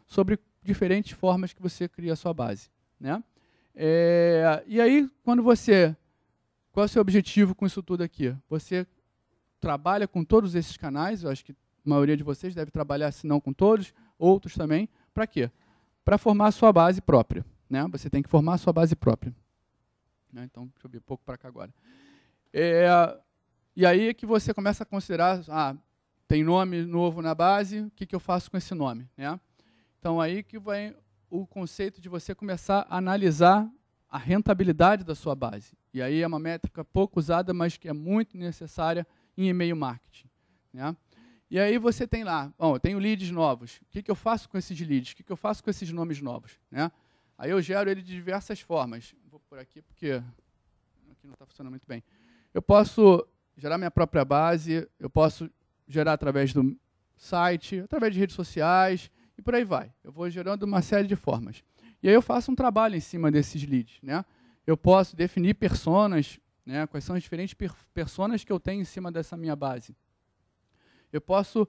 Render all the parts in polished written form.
sobre diferentes formas que você cria a sua base, né? E aí, qual é o seu objetivo com isso tudo aqui? Você trabalha com todos esses canais, eu acho que a maioria de vocês deve trabalhar, se não com todos, outros também, para quê? Para formar a sua base própria, né? Você tem que formar a sua base própria. Né? Então, deixa eu vir um pouco para cá agora. E aí é que você começa a considerar, tem nome novo na base, o que eu faço com esse nome? Né? Então, aí que vai o conceito de você começar a analisar a rentabilidade da sua base. E aí é uma métrica pouco usada, mas que é muito necessária em e-mail marketing. Né? E aí você tem lá, eu tenho leads novos. O que eu faço com esses leads? O que eu faço com esses nomes novos? Né? Aí eu gero ele de diversas formas. Vou por aqui, porque aqui não está funcionando muito bem. Eu posso gerar minha própria base, eu posso gerar através do site, através de redes sociais, e por aí vai. Eu vou gerando uma série de formas. E aí eu faço um trabalho em cima desses leads. Né? Eu posso definir personas, né? Quais são as diferentes personas que eu tenho em cima dessa minha base. Eu posso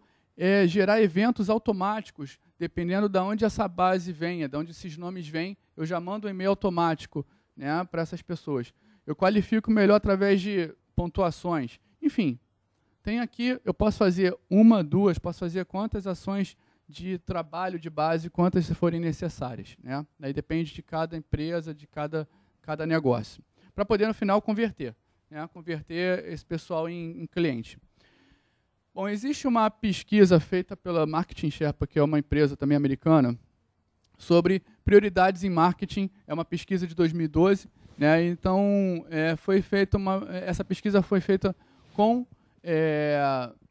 gerar eventos automáticos, dependendo de onde essa base venha, de onde esses nomes vêm, eu já mando um e-mail automático, né, para essas pessoas. Eu qualifico melhor através de pontuações. Enfim, tem aqui, eu posso fazer uma, duas, posso fazer quantas ações de trabalho de base, quantas forem necessárias. Né? Aí depende de cada empresa, de cada negócio. Para poder, no final, converter. Né? Converter esse pessoal em cliente. Bom, existe uma pesquisa feita pela Marketing Sherpa, que é uma empresa também americana, sobre prioridades em marketing. É uma pesquisa de 2012. Né? Então, essa pesquisa foi feita com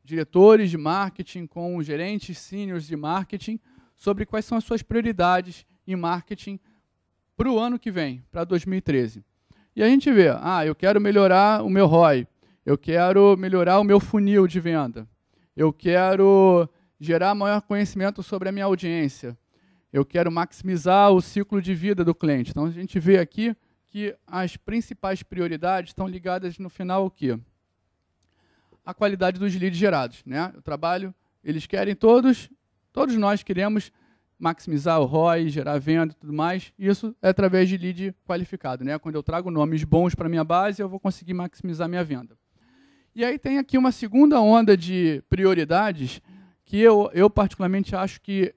diretores de marketing, com gerentes seniors de marketing, sobre quais são as suas prioridades em marketing para o ano que vem, para 2013. E a gente vê, eu quero melhorar o meu ROI, eu quero melhorar o meu funil de venda, eu quero gerar maior conhecimento sobre a minha audiência, eu quero maximizar o ciclo de vida do cliente. Então, a gente vê aqui que as principais prioridades estão ligadas no final ao quê? A qualidade dos leads gerados. Né? O trabalho, eles querem todos nós queremos maximizar o ROI, gerar venda e tudo mais. Isso é através de lead qualificado. Né? Quando eu trago nomes bons para a minha base, eu vou conseguir maximizar minha venda. E aí tem aqui uma segunda onda de prioridades que eu particularmente acho que,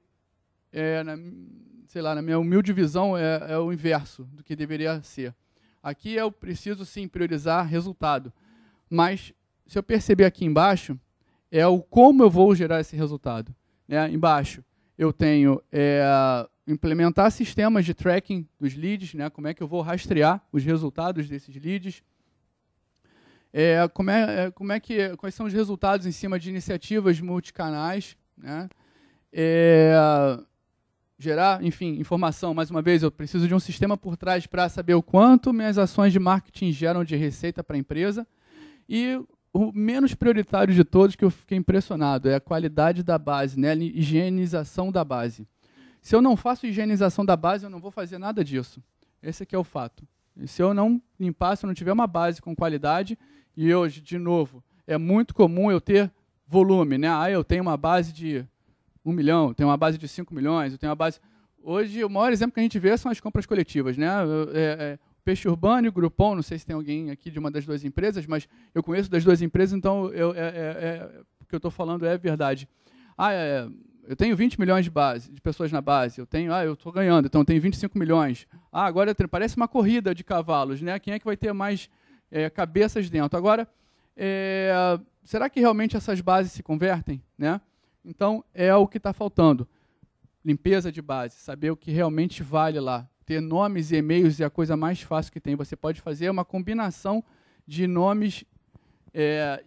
na minha humilde visão, é o inverso do que deveria ser. Aqui eu preciso, sim, priorizar resultado. Mas, se eu perceber aqui embaixo, é o como eu vou gerar esse resultado. Né? Embaixo, eu tenho implementar sistemas de tracking dos leads, né? Como é que eu vou rastrear os resultados desses leads. Quais são os resultados em cima de iniciativas multicanais. Né? Gerar, enfim, informação. Mais uma vez, eu preciso de um sistema por trás para saber o quanto minhas ações de marketing geram de receita para a empresa. E o menos prioritário de todos, que eu fiquei impressionado, é a qualidade da base, né? A higienização da base. Se eu não faço higienização da base, eu não vou fazer nada disso. Esse aqui é o fato. E se eu não limpar, se eu não tiver uma base com qualidade, e hoje, de novo, é muito comum eu ter volume. Né? Eu tenho uma base de 1 milhão, eu tenho uma base de 5 milhões, eu tenho uma base... Hoje, o maior exemplo que a gente vê são as compras coletivas. Né? Peixe Urbano e o Groupon, não sei se tem alguém aqui de uma das duas empresas, mas eu conheço das duas empresas, então o que eu estou falando é verdade. Eu tenho 20 milhões de pessoas na base, eu estou ganhando, então eu tenho 25 milhões. Agora parece uma corrida de cavalos, né? Quem é que vai ter mais cabeças dentro? Agora, será que realmente essas bases se convertem? Né? Então, é o que está faltando. Limpeza de base, saber o que realmente vale lá. Ter nomes e e-mails é a coisa mais fácil que tem. Você pode fazer uma combinação de nomes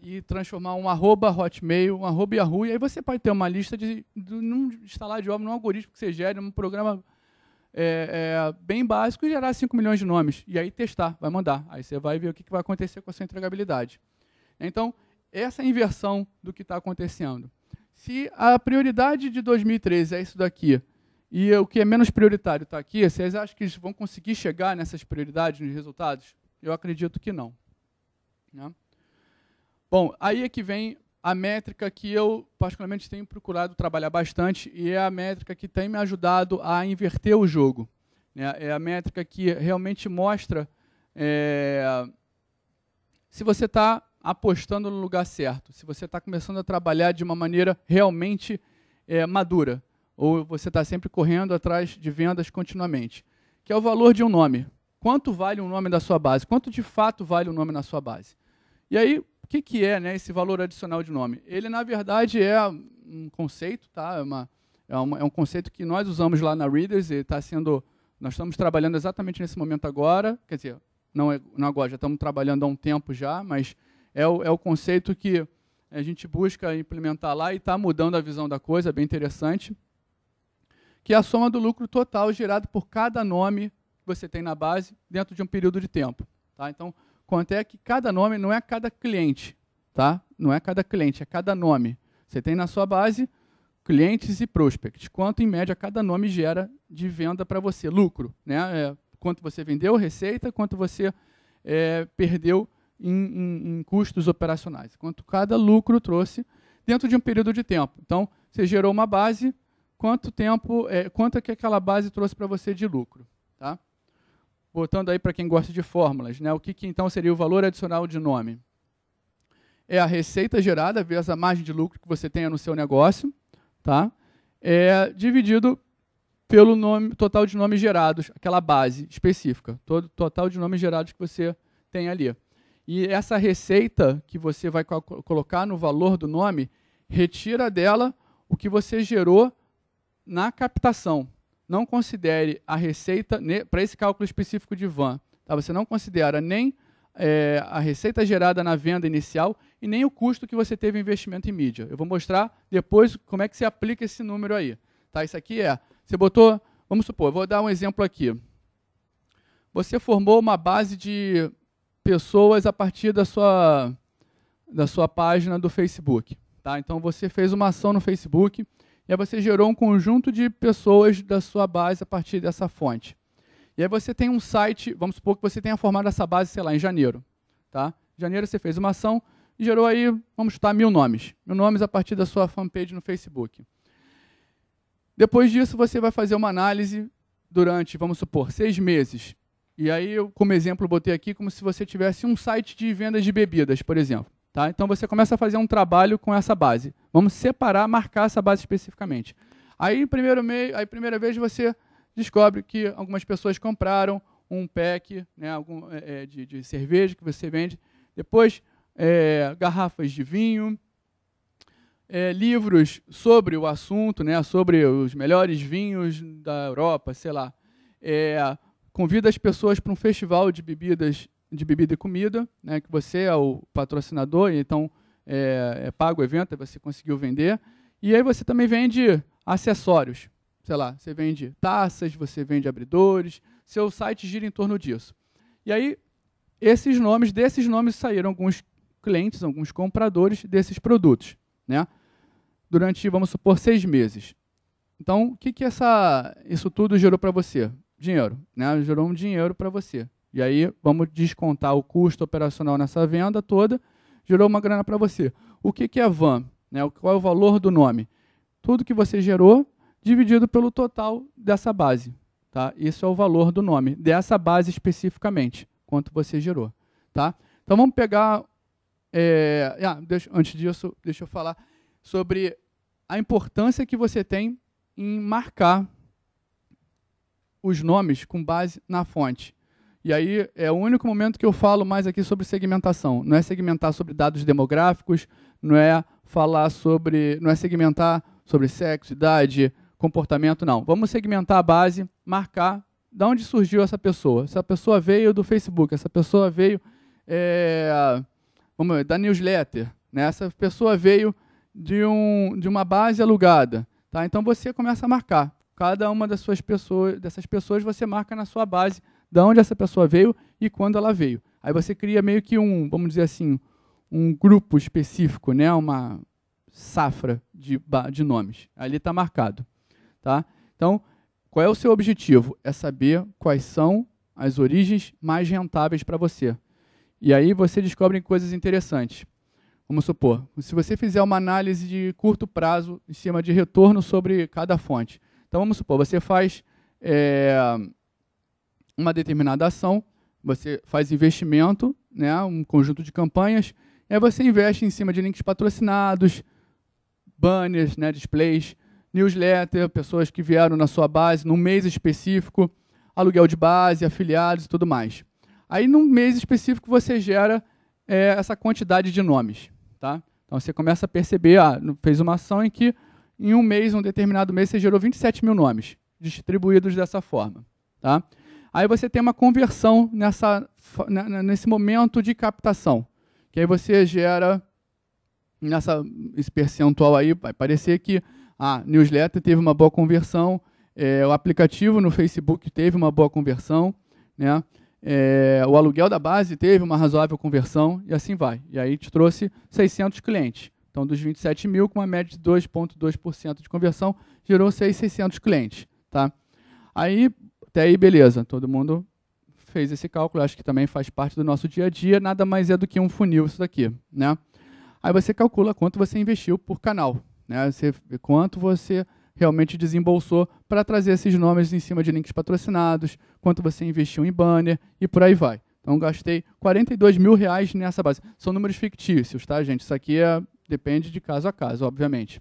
e transformar um @hotmail, um @yahoo, e aí você pode ter uma lista num instalar de obra, num algoritmo que você gere, num programa bem básico, e gerar 5 milhões de nomes. E aí testar, vai mandar. Aí você vai ver o que vai acontecer com a sua entregabilidade. Então, essa é a inversão do que está acontecendo. Se a prioridade de 2013 é isso daqui, e o que é menos prioritário está aqui, vocês acham que eles vão conseguir chegar nessas prioridades, nos resultados? Eu acredito que não. Né? Bom, aí é que vem a métrica que eu, particularmente, tenho procurado trabalhar bastante e é a métrica que tem me ajudado a inverter o jogo, né? É a métrica que realmente mostra se você está apostando no lugar certo, se você está começando a trabalhar de uma maneira realmente madura, ou você está sempre correndo atrás de vendas continuamente, que é o valor de um nome. Quanto vale um nome da sua base? Quanto de fato vale um nome na sua base? E aí, o que é, né, esse valor adicional de nome? Ele, na verdade, é um conceito, tá? É um conceito que nós usamos lá na Readers, e nós estamos trabalhando exatamente nesse momento agora, quer dizer, não agora, já estamos trabalhando há um tempo já, mas é o conceito que a gente busca implementar lá e está mudando a visão da coisa, bem interessante, que é a soma do lucro total gerado por cada nome que você tem na base dentro de um período de tempo. Tá? Então, quanto é que cada nome não é cada cliente, tá? Não é cada cliente, é cada nome. Você tem na sua base clientes e prospects. Quanto, em média, cada nome gera de venda para você, lucro, né? Quanto você vendeu, receita, quanto você perdeu em custos operacionais. Quanto cada lucro trouxe dentro de um período de tempo. Então, você gerou uma base, quanto é que aquela base trouxe para você de lucro, tá? Voltando aí para quem gosta de fórmulas, né? O que então seria o valor adicional de nome? É a receita gerada vezes a margem de lucro que você tenha no seu negócio, tá? Dividido pelo total de nomes gerados, aquela base específica, todo total de nomes gerados que você tem ali. E essa receita que você vai colocar no valor do nome, retira dela o que você gerou na captação. Não considere a receita, para esse cálculo específico de VAN, tá? Você não considera nem a receita gerada na venda inicial e nem o custo que você teve em investimento em mídia. Eu vou mostrar depois como é que você aplica esse número aí. Tá? Isso aqui você botou, vamos supor, eu vou dar um exemplo aqui. Você formou uma base de pessoas a partir da sua página do Facebook. Tá? Então, você fez uma ação no Facebook e aí você gerou um conjunto de pessoas da sua base a partir dessa fonte. E aí você tem um site, vamos supor que você tenha formado essa base, sei lá, em janeiro. Tá? Em janeiro você fez uma ação e gerou aí, vamos chutar, 1000 nomes. 1000 nomes a partir da sua fanpage no Facebook. Depois disso, você vai fazer uma análise durante, vamos supor, 6 meses. E aí, eu, como exemplo, botei aqui como se você tivesse um site de vendas de bebidas, por exemplo. Tá? Então, você começa a fazer um trabalho com essa base. Vamos separar, marcar essa base especificamente. Aí, primeira vez, você descobre que algumas pessoas compraram um pack, né, de cerveja que você vende. Depois, garrafas de vinho, livros sobre o assunto, né, sobre os melhores vinhos da Europa, sei lá. Convida as pessoas para um festival de bebida e comida, né, que você é o patrocinador, e então paga o evento, você conseguiu vender. E aí você também vende acessórios. Sei lá, você vende taças, você vende abridores, seu site gira em torno disso. E aí, desses nomes saíram alguns clientes, alguns compradores desses produtos, né? Durante, vamos supor, 6 meses. Então, o que isso tudo gerou para você? Dinheiro, né? Gerou um dinheiro para você. E aí, vamos descontar o custo operacional nessa venda toda, gerou uma grana para você. O que é VAN? Né? Qual é o valor do nome? Tudo que você gerou dividido pelo total dessa base. Tá? Isso é o valor do nome, dessa base especificamente, quanto você gerou. Tá? Então, vamos pegar... antes disso, deixa eu falar sobre a importância que você tem em marcar os nomes com base na fonte. E aí é o único momento que eu falo mais aqui sobre segmentação. Não é segmentar sobre dados demográficos, não é segmentar sobre sexo, idade, comportamento, não. Vamos segmentar a base, marcar de onde surgiu essa pessoa. Essa pessoa veio do Facebook, essa pessoa veio da newsletter, né? Essa pessoa veio de uma base alugada. Tá? Então você começa a marcar. Cada uma dessas pessoas você marca na sua base de onde essa pessoa veio e quando ela veio. Aí você cria meio que vamos dizer assim, um grupo específico, né? Uma safra de nomes. Ali está marcado. Tá? Então, qual é o seu objetivo? É saber quais são as origens mais rentáveis para você. E aí você descobre coisas interessantes. vamos supor, se você fizer uma análise de curto prazo em cima de retorno sobre cada fonte. Então, vamos supor, você faz uma determinada ação, você faz investimento, né, um conjunto de campanhas, e aí você investe em cima de links patrocinados, banners, né, displays, newsletter, pessoas que vieram na sua base num mês específico, aluguel de base, afiliados e tudo mais. Aí, num mês específico, você gera essa quantidade de nomes. Tá? Então, você começa a perceber, fez uma ação em que, em um mês, um determinado mês, você gerou 27 mil nomes, distribuídos dessa forma. Tá? Aí você tem uma conversão nesse momento de captação, que aí você gera, esse percentual aí, vai parecer que a newsletter teve uma boa conversão, o aplicativo no Facebook teve uma boa conversão, né? O aluguel da base teve uma razoável conversão, e assim vai. E aí te trouxe 600 clientes. Então, dos 27 mil, com uma média de 2,2% de conversão, gerou 600 clientes. Tá? Aí, até aí, beleza. Todo mundo fez esse cálculo, acho que também faz parte do nosso dia a dia, nada mais é do que um funil isso daqui. Né? Aí você calcula quanto você investiu por canal, né? Quanto você realmente desembolsou para trazer esses nomes em cima de links patrocinados, quanto você investiu em banner e por aí vai. Então, gastei R$42 mil nessa base. São números fictícios, tá, gente? Isso aqui depende de caso a caso, obviamente.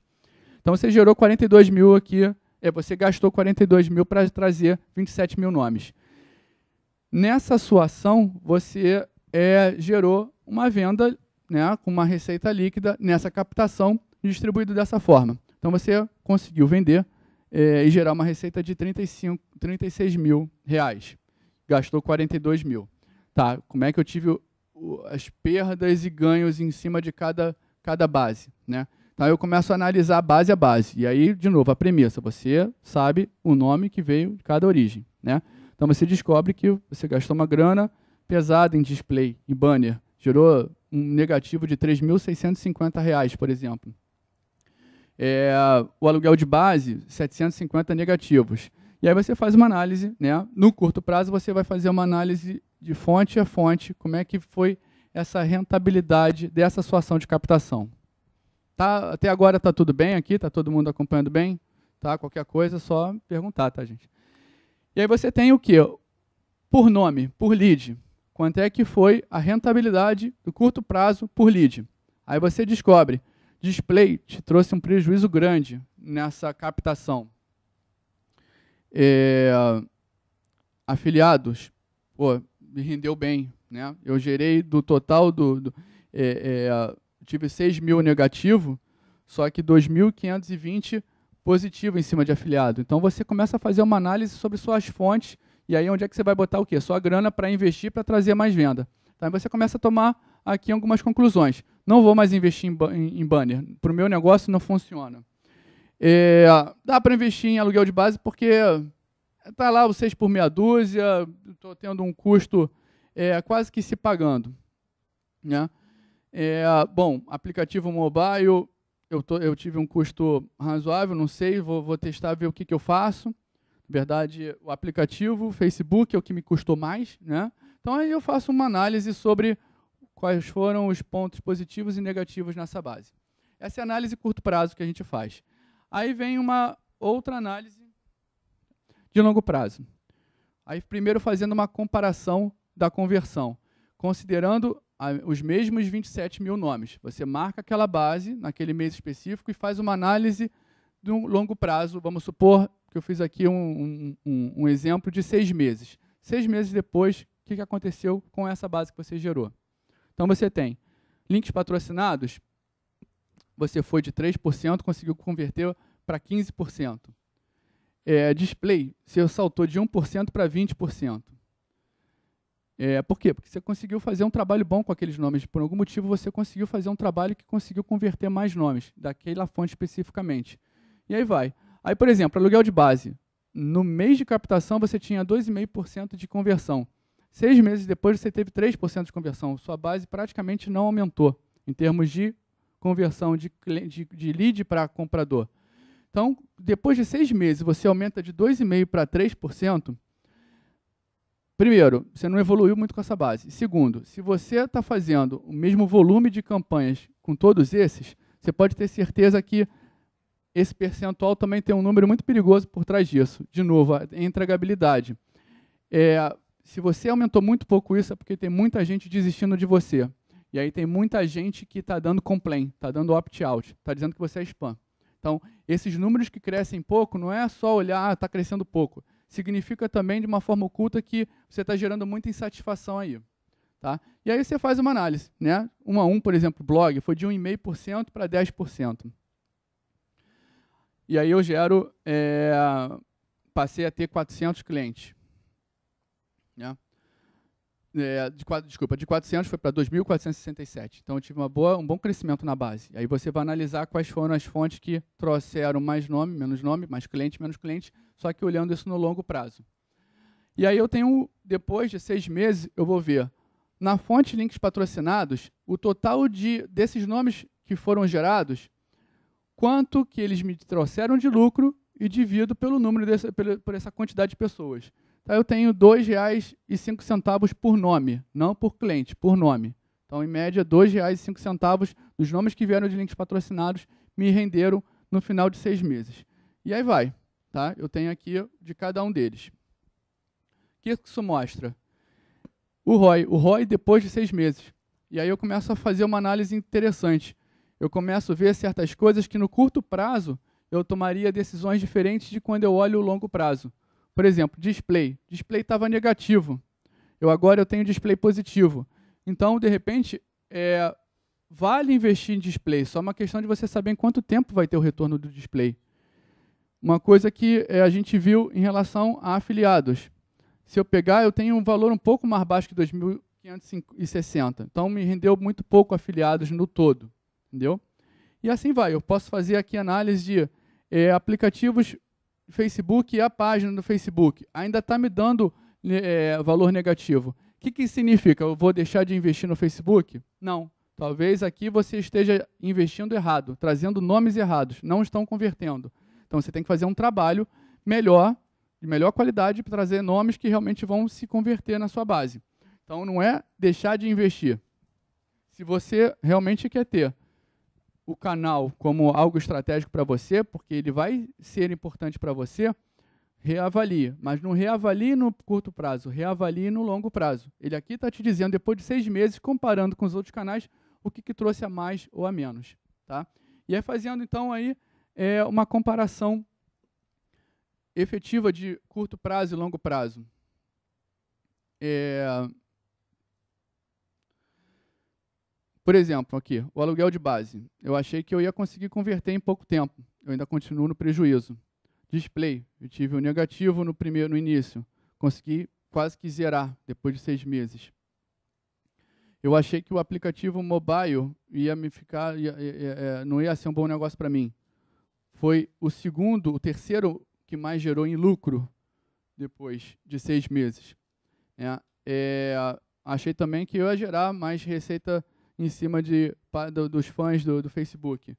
Então, você gerou 42 mil aqui, você gastou 42 mil para trazer 27 mil nomes. Nessa sua ação, você gerou uma venda, né, com uma receita líquida nessa captação, distribuído dessa forma. Então, você conseguiu vender e gerar uma receita de 36 mil reais. Gastou 42 mil. Tá, como é que eu tive as perdas e ganhos em cima de cada base? Né? Então, eu começo a analisar base a base. E aí, de novo, a premissa. Você sabe o nome que veio de cada origem. Né? Então, você descobre que você gastou uma grana pesada em display, em banner. Gerou um negativo de R$ 3.650, por exemplo. O aluguel de base, 750 negativos. E aí você faz uma análise, né? No curto prazo você vai fazer uma análise de fonte a fonte, como é que foi essa rentabilidade dessa sua ação de captação. Tá? Até agora está tudo bem aqui? Está todo mundo acompanhando bem? Tá? Qualquer coisa é só perguntar, tá, gente? E aí você tem o quê? Por nome, por lead. Quanto é que foi a rentabilidade do curto prazo por lead? Aí você descobre. Display te trouxe um prejuízo grande nessa captação. Afiliados, me rendeu bem. Né? Eu gerei do total, tive 6 mil negativo, só que 2.520 positivo em cima de afiliado. Então, você começa a fazer uma análise sobre suas fontes, e aí onde é que você vai botar o quê? Sua grana para investir, para trazer mais venda. Então, você começa a tomar aqui algumas conclusões. Não vou mais investir em banner. Para o meu negócio não funciona. Dá para investir em aluguel de base porque está lá o 6 por meia dúzia, estou tendo um custo quase que se pagando. Né? Bom, aplicativo mobile, eu tive um custo razoável, não sei, vou testar, ver o que eu faço. Na verdade, o aplicativo, o Facebook é o que me custou mais. Né? Então, aí eu faço uma análise sobre quais foram os pontos positivos e negativos nessa base. Essa é a análise curto prazo que a gente faz. Aí vem uma outra análise de longo prazo. Aí primeiro fazendo uma comparação da conversão, considerando os mesmos 27 mil nomes. Você marca aquela base naquele mês específico e faz uma análise de um longo prazo. Vamos supor que eu fiz aqui um exemplo de 6 meses. 6 meses depois, o que aconteceu com essa base que você gerou? Então, você tem links patrocinados, você foi de 3%, conseguiu converter para 15%. Display, você saltou de 1% para 20%. Por quê? Porque você conseguiu fazer um trabalho bom com aqueles nomes. Por algum motivo, você conseguiu fazer um trabalho que conseguiu converter mais nomes, daquela fonte especificamente. E aí vai. Aí, por exemplo, aluguel de base. No mês de captação, você tinha 2,5% de conversão. 6 meses depois, você teve 3% de conversão. Sua base praticamente não aumentou em termos de conversão de lead para comprador. Então, depois de 6 meses, você aumenta de 2,5% para 3%. Primeiro, você não evoluiu muito com essa base. Segundo, se você está fazendo o mesmo volume de campanhas com todos esses, você pode ter certeza que esse percentual também tem um número muito perigoso por trás disso. De novo, a entregabilidade. Se você aumentou muito pouco isso, é porque tem muita gente desistindo de você. E aí tem muita gente que está dando complaint, está dando opt-out, está dizendo que você é spam. Então, esses números que crescem pouco, não é só olhar, está crescendo pouco. Significa também, de uma forma oculta, que você está gerando muita insatisfação aí. Tá? E aí você faz uma análise. Né? 1 a 1, por exemplo, blog, foi de 1,5% para 10%. E aí eu gero, passei a ter 400 clientes. Né? De 400 foi para 2.467. Então, eu tive um bom crescimento na base. Aí você vai analisar quais foram as fontes que trouxeram mais nome, mais cliente, menos cliente, só que olhando isso no longo prazo. E aí eu tenho, depois de 6 meses, eu vou ver, na fonte links patrocinados, o total desses nomes que foram gerados, quanto que eles me trouxeram de lucro e divido pelo número por essa quantidade de pessoas. Então, eu tenho R$ 2,05 por nome, não por cliente, por nome. Então, em média, R$ 2,05 dos nomes que vieram de links patrocinados me renderam no final de 6 meses. E aí vai. Tá? Eu tenho aqui de cada um deles. O que isso mostra? O ROI depois de 6 meses. E aí eu começo a fazer uma análise interessante. Eu começo a ver certas coisas que no curto prazo eu tomaria decisões diferentes de quando eu olho o longo prazo. Por exemplo, display. Display estava negativo. Agora eu tenho display positivo. Então, de repente, vale investir em display. Só uma questão de você saber em quanto tempo vai ter o retorno do display. Uma coisa que a gente viu em relação a afiliados. Se eu pegar, eu tenho um valor um pouco mais baixo que 2.560. Então, me rendeu muito pouco afiliados no todo. Entendeu? E assim vai. Eu posso fazer aqui análise de aplicativos Facebook e a página do Facebook. Ainda está me dando valor negativo. O que significa? Eu vou deixar de investir no Facebook? Não. Talvez aqui você esteja investindo errado, trazendo nomes errados, não estão convertendo. Então, você tem que fazer um trabalho melhor, de melhor qualidade, para trazer nomes que realmente vão se converter na sua base. Então, não é deixar de investir. Se você realmente quer ter o canal como algo estratégico para você, porque ele vai ser importante para você, reavalie. Mas não reavalie no curto prazo, reavalie no longo prazo. Ele aqui está te dizendo, depois de 6 meses, comparando com os outros canais, o que trouxe a mais ou a menos. Tá? E aí, fazendo, então, aí, uma comparação efetiva de curto prazo e longo prazo. Por exemplo, aqui, o aluguel de base. Eu achei que eu ia conseguir converter em pouco tempo. Eu ainda continuo no prejuízo. Display. Eu tive um negativo no início. Consegui quase que zerar depois de 6 meses. Eu achei que o aplicativo mobile ia me ficar, não ia ser um bom negócio para mim. Foi o terceiro que mais gerou em lucro depois de 6 meses. Achei também que eu ia gerar mais receita em cima dos fãs do Facebook.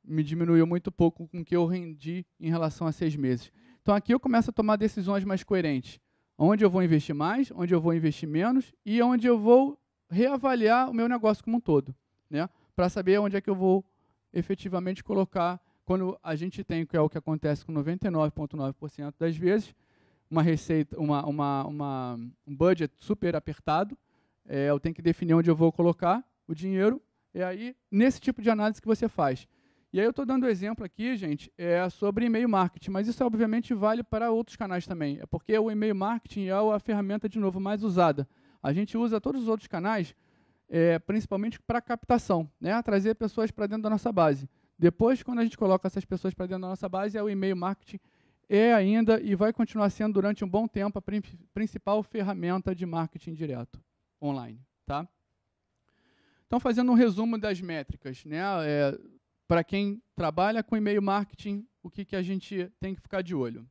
Me diminuiu muito pouco com o que eu rendi em relação a 6 meses. Então, aqui eu começo a tomar decisões mais coerentes. Onde eu vou investir mais, onde eu vou investir menos e onde eu vou reavaliar o meu negócio como um todo. Né? Para saber onde é que eu vou efetivamente colocar, quando a gente tem, que é o que acontece com 99,9% das vezes, uma receita, um budget super apertado, eu tenho que definir onde eu vou colocar o dinheiro, é aí nesse tipo de análise que você faz. E aí eu estou dando exemplo aqui, gente, sobre e-mail marketing, mas isso obviamente vale para outros canais também, porque o e-mail marketing é a ferramenta, de novo, mais usada. A gente usa todos os outros canais, principalmente para captação, né? Trazer pessoas para dentro da nossa base. Depois, quando a gente coloca essas pessoas para dentro da nossa base, o e-mail marketing ainda e vai continuar sendo durante um bom tempo a principal ferramenta de marketing direto online. Tá? Então, fazendo um resumo das métricas, né? Para quem trabalha com e-mail marketing, o que a gente tem que ficar de olho?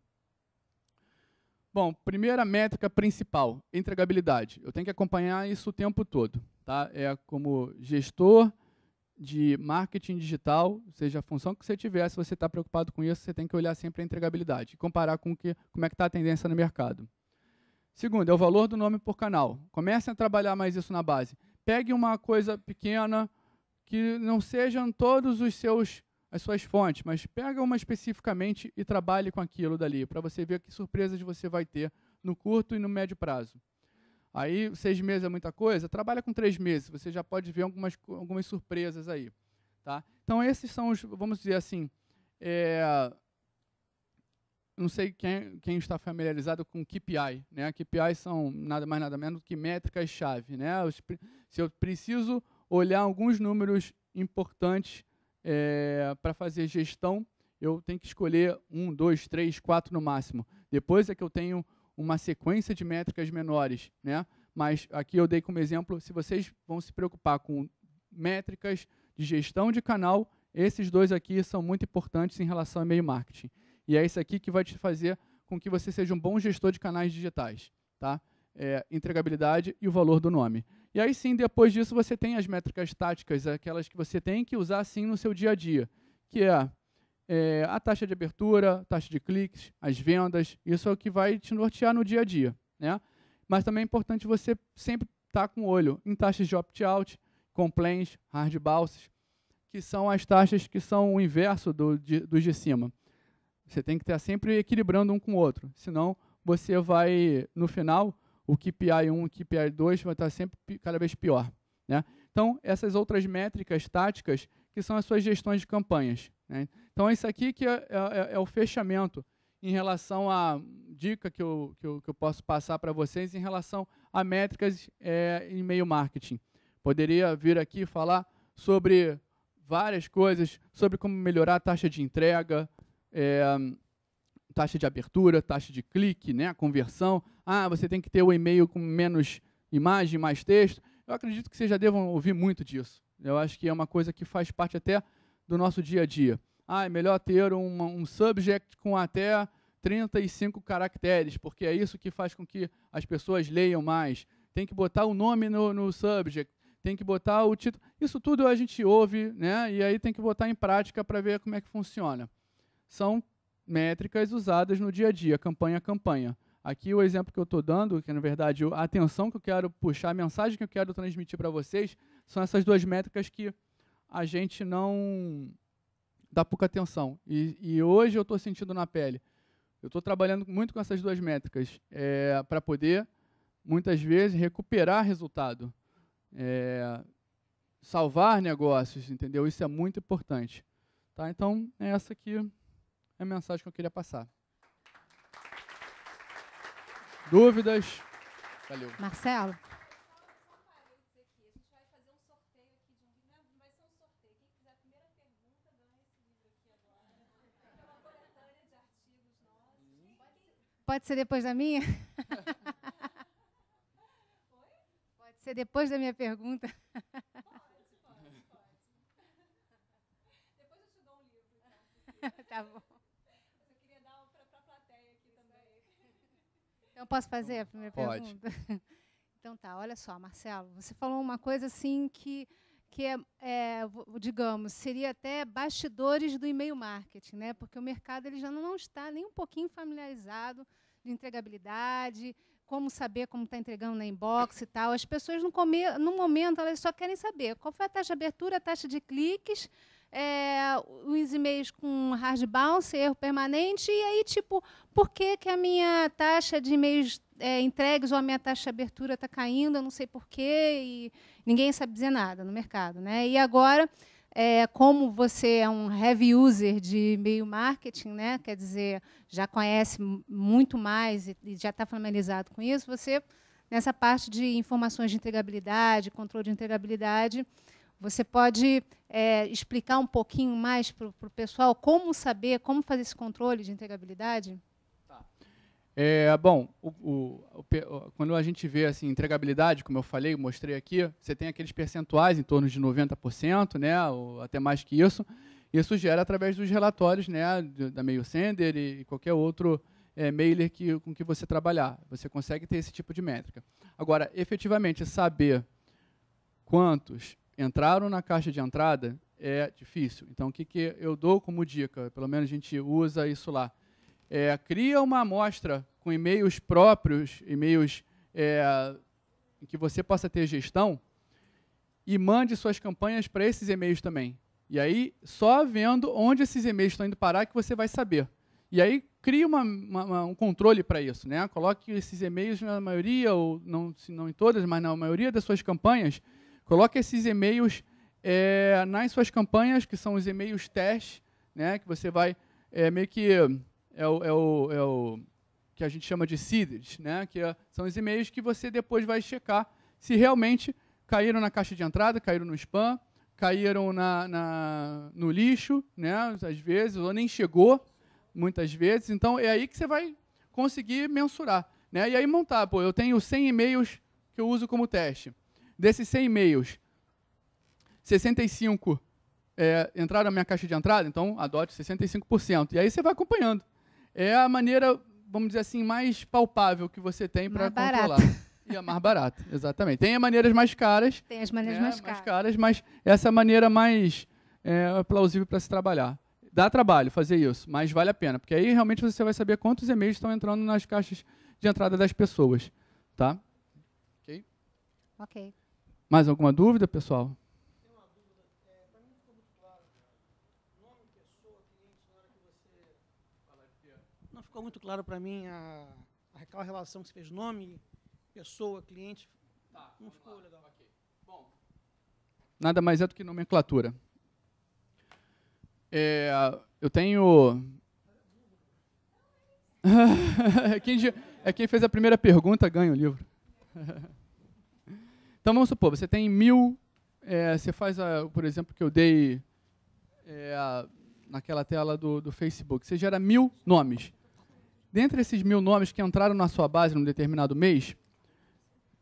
Bom, primeira métrica principal, entregabilidade. Eu tenho que acompanhar isso o tempo todo. Tá? Como gestor de marketing digital, seja a função que você tiver, se você está preocupado com isso, você tem que olhar sempre a entregabilidade e comparar com como é que está a tendência no mercado. Segundo, é o valor do nome por canal. Comece a trabalhar mais isso na base. Pegue uma coisa pequena, que não sejam todos as suas fontes, mas pega uma especificamente e trabalhe com aquilo dali, para você ver que surpresas você vai ter no curto e no médio prazo. Aí, 6 meses é muita coisa, trabalha com 3 meses, você já pode ver algumas surpresas aí. Tá? Então, esses são os, vamos dizer assim, não sei quem está familiarizado com KPI, né? KPI são nada mais nada menos do que métricas-chave, né? Se eu preciso olhar alguns números importantes para fazer gestão, eu tenho que escolher 1, 2, 3, 4 no máximo. Depois é que eu tenho uma sequência de métricas menores, né? Mas aqui eu dei como exemplo, se vocês vão se preocupar com métricas de gestão de canal, esses dois aqui são muito importantes em relação ao e-mail marketing. E é isso aqui que vai te fazer com que você seja um bom gestor de canais digitais. Tá? Entregabilidade e o valor do nome. E aí sim, depois disso, você tem as métricas táticas, aquelas que você tem que usar sim no seu dia a dia, que é a taxa de abertura, taxa de cliques, as vendas, isso é o que vai te nortear no dia a dia. Né? Mas também é importante você sempre estar com o olho em taxas de opt-out, complaints, hard bounces, que são as taxas que são o inverso dos de cima. Você tem que estar sempre equilibrando um com o outro, senão você vai, no final, o KPI 1 e o KPI 2 vai estar sempre cada vez pior. Né? Então, essas outras métricas táticas, que são as suas gestões de campanhas. Né? Então, isso aqui que é o fechamento em relação à dica que eu posso passar para vocês em relação a métricas em e-mail marketing. Poderia vir aqui falar sobre várias coisas, sobre como melhorar a taxa de entrega, taxa de abertura, taxa de clique, né, conversão. Você tem que ter o e-mail com menos imagem, mais texto. Eu acredito que vocês já devam ouvir muito disso. Eu acho que é uma coisa que faz parte até do nosso dia a dia. É melhor ter um subject com até 35 caracteres, porque é isso que faz com que as pessoas leiam mais. Tem que botar o nome no subject, tem que botar o título. Isso tudo a gente ouve, né, e aí tem que botar em prática para ver como é que funciona. São métricas usadas no dia a dia, campanha a campanha. Aqui o exemplo que eu estou dando, que na verdade a atenção que eu quero puxar, a mensagem que eu quero transmitir para vocês, são essas duas métricas que a gente não dá pouca atenção. E hoje eu estou sentindo na pele. Eu estou trabalhando muito com essas duas métricas para poder, muitas vezes, recuperar resultado. Salvar negócios, entendeu? Isso é muito importante. Tá? Então, essa aqui é a mensagem que eu queria passar. Dúvidas? Valeu. Marcelo? Pode ser depois da minha? Pode ser depois da minha pergunta? Pode. Depois eu te dou um livro. Tá bom. Eu queria dar para a plateia aqui também. Então, posso fazer a primeira pergunta? Então tá, olha só, Marcelo, você falou uma coisa assim que digamos, seria até bastidores do e-mail marketing, né? Porque o mercado ele já não está nem um pouquinho familiarizado de entregabilidade, como saber como está entregando na inbox e tal. As pessoas, no momento, elas só querem saber qual foi a taxa de abertura, a taxa de cliques, os e-mails com hard bounce, erro permanente, e aí, tipo, por que a minha taxa de e-mails entregues ou a minha taxa de abertura está caindo, eu não sei por quê, e ninguém sabe dizer nada no mercado. Né? E agora, como você é um heavy user de e-mail marketing, né? Quer dizer, já conhece muito mais e já está familiarizado com isso, você, nessa parte de informações de entregabilidade, controle de entregabilidade, você pode explicar um pouquinho mais para o pessoal como saber, como fazer esse controle de entregabilidade? Bom, quando a gente vê assim, entregabilidade, como eu falei, mostrei aqui, você tem aqueles percentuais em torno de 90%, né, ou até mais que isso. Isso gera através dos relatórios, né, da MailSender e qualquer outro mailer com que você trabalhar. Você consegue ter esse tipo de métrica. Agora, efetivamente, saber quantos entraram na caixa de entrada é difícil. Então, o que eu dou como dica? Pelo menos a gente usa isso lá. Cria uma amostra com e-mails próprios, e-mails em que você possa ter gestão, e mande suas campanhas para esses e-mails também. E aí, só vendo onde esses e-mails estão indo parar que você vai saber. E aí, crie um controle para isso, né? Coloque esses e-mails na maioria, ou não, se não em todas, mas na maioria das suas campanhas, coloque esses e-mails nas suas campanhas, que são os e-mails teste, né? Que você vai, meio que, o que a gente chama de seeded, né? Que são os e-mails que você depois vai checar se realmente caíram na caixa de entrada, caíram no spam, caíram no lixo, né? Às vezes, ou nem chegou, muitas vezes. Então, é aí que você vai conseguir mensurar, né? E aí montar, pô, eu tenho 100 e-mails que eu uso como teste. Desses 100 e-mails, 65 entraram na minha caixa de entrada, então adote 65%. E aí você vai acompanhando. É a maneira, vamos dizer assim, mais palpável que você tem para controlar. E a mais barata, exatamente. Tem as maneiras mais caras. Tem as maneiras mais caras. Mas essa é a maneira mais plausível para se trabalhar. Dá trabalho fazer isso, mas vale a pena, porque aí realmente você vai saber quantos e-mails estão entrando nas caixas de entrada das pessoas. Tá? Ok? Ok. Mais alguma dúvida, pessoal? Tem uma dúvida. Para mim não ficou muito claro. Nome, pessoa, cliente, na hora que você... Não ficou muito claro para mim aquela relação que você fez, nome, pessoa, cliente. Tá, não ficou legal. Okay. Bom, nada mais é do que nomenclatura. Eu tenho... quem fez a primeira pergunta ganha o livro. Então, vamos supor, você tem 1000... você faz, por exemplo, que eu dei naquela tela do Facebook. Você gera 1000 nomes. Dentre esses 1000 nomes que entraram na sua base num determinado mês,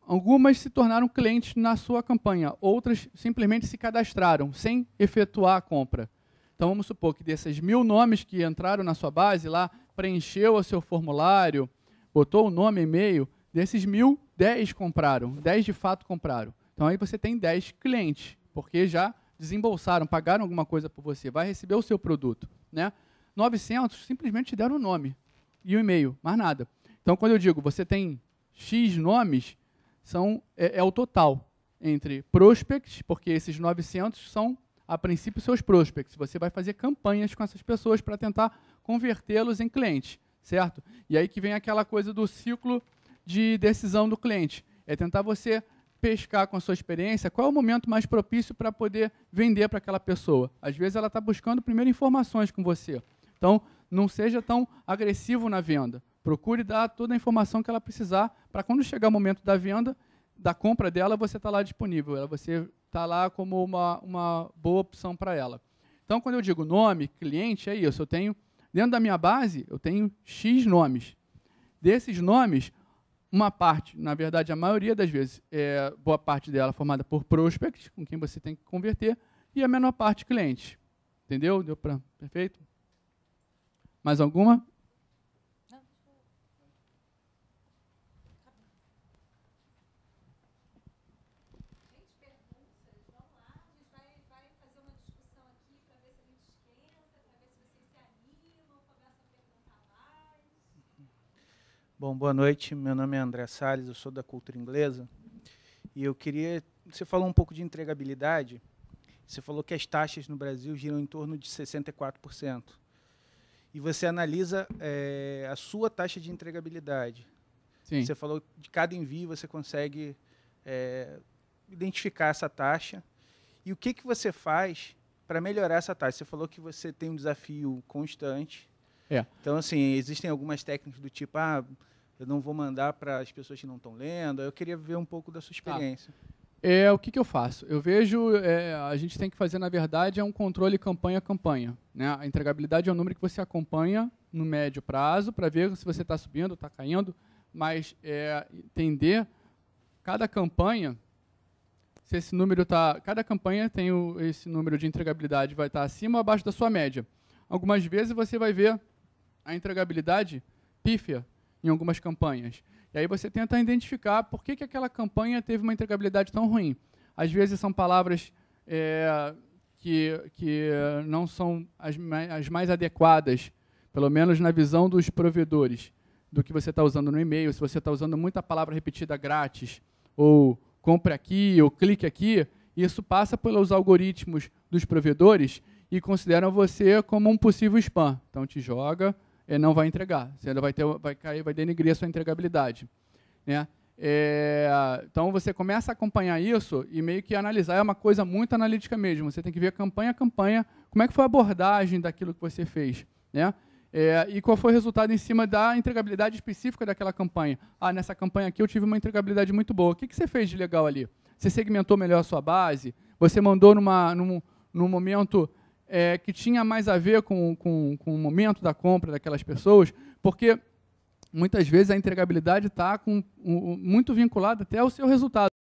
algumas se tornaram clientes na sua campanha, outras simplesmente se cadastraram, sem efetuar a compra. Então, vamos supor que desses 1000 nomes que entraram na sua base, lá, preencheu o seu formulário, botou o nome e e-mail, desses 1000, 10 compraram, 10 de fato compraram. Então, aí você tem 10 clientes, porque já desembolsaram, pagaram alguma coisa por você, vai receber o seu produto, né? 900 simplesmente te deram o nome e o e-mail, mais nada. Então, quando eu digo você tem X nomes, é o total entre prospects, porque esses 900 são, a princípio, seus prospects. Você vai fazer campanhas com essas pessoas para tentar convertê-los em clientes, certo? E aí que vem aquela coisa do ciclo de decisão do cliente. É tentar você pescar com a sua experiência qual é o momento mais propício para poder vender para aquela pessoa. Às vezes ela está buscando primeiro informações com você. Então, não seja tão agressivo na venda. Procure dar toda a informação que ela precisar para quando chegar o momento da venda, da compra dela, você está lá disponível. Você está lá como uma boa opção para ela. Então, quando eu digo nome, cliente, é isso. Eu tenho, dentro da minha base, eu tenho X nomes. Desses nomes, uma parte, na verdade, a maioria das vezes, boa parte dela formada por prospects, com quem você tem que converter, e a menor parte cliente. Entendeu? Deu para... Perfeito? Mais alguma? Bom, boa noite. Meu nome é André Salles, eu sou da Cultura Inglesa. E eu queria... Você falou um pouco de entregabilidade. Você falou que as taxas no Brasil giram em torno de 64%. E você analisa a sua taxa de entregabilidade. Sim. Você falou que de cada envio você consegue identificar essa taxa. E o que você faz para melhorar essa taxa? Você falou que você tem um desafio constante. Então, assim, existem algumas técnicas do tipo, eu não vou mandar para as pessoas que não estão lendo. Eu queria ver um pouco da sua experiência. O que eu faço? Eu vejo, a gente tem que fazer, na verdade, um controle campanha a campanha. Né? A entregabilidade é um número que você acompanha no médio prazo para ver se você está subindo, está caindo, mas entender cada campanha, se esse número está... Cada campanha tem esse número de entregabilidade, vai estar acima ou abaixo da sua média. Algumas vezes você vai ver a entregabilidade pífia em algumas campanhas. E aí você tenta identificar por que aquela campanha teve uma entregabilidade tão ruim. Às vezes são palavras que não são as mais adequadas, pelo menos na visão dos provedores, do que você está usando no e-mail. Se você está usando muita palavra repetida grátis, ou compre aqui, ou clique aqui, Isso passa pelos algoritmos dos provedores e consideram você como um possível spam. Então, te joga e não vai entregar. Você ainda vai denegrir a sua entregabilidade. Né? Então, você começa a acompanhar isso e meio que analisar. É uma coisa muito analítica mesmo. Você tem que ver campanha a campanha, como é que foi a abordagem daquilo que você fez. Né? E qual foi o resultado em cima da entregabilidade específica daquela campanha. Nessa campanha aqui eu tive uma entregabilidade muito boa. O que você fez de legal ali? Você segmentou melhor a sua base? Você mandou num momento que tinha mais a ver com o momento da compra daquelas pessoas? Porque muitas vezes a entregabilidade está muito vinculada até ao seu resultado.